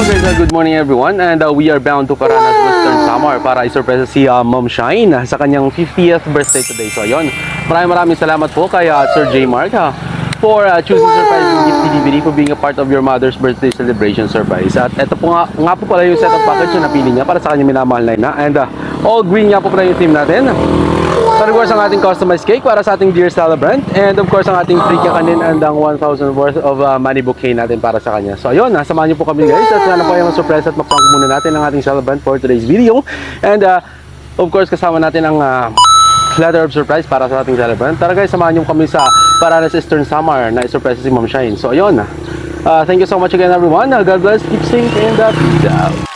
guys, good morning everyone, and we are bound to Caranas, Western Samar para isurpresa si Ma'am Shine sa kanyang 50th birthday today. So ayun, maraming salamat po kay Sir J. Mark for choosing surprising gift DVD for being a part of your mother's birthday celebration surprise. At ito po nga po pala yung set of package na napili niya para sa kanyang minamahal na ina, and all green nga po pala yung team natin. So of course, ang ating customized cake para sa ating dear celebrant, and of course ang ating free kakanin and ang 1,000 worth of money bouquet natin para sa kanya. So ayun, samahan niyo po kami guys at sana po yung surprise at mapasok muna natin ang ating celebrant for today's video. And of course kasama natin ang letter of surprise para sa ating celebrant. Tara guys, samahan niyo kami sa Paranas Eastern Samar na isurpresa si Ma'am Shine. So ayun, thank you so much again everyone. God bless, keep safe, and peace out.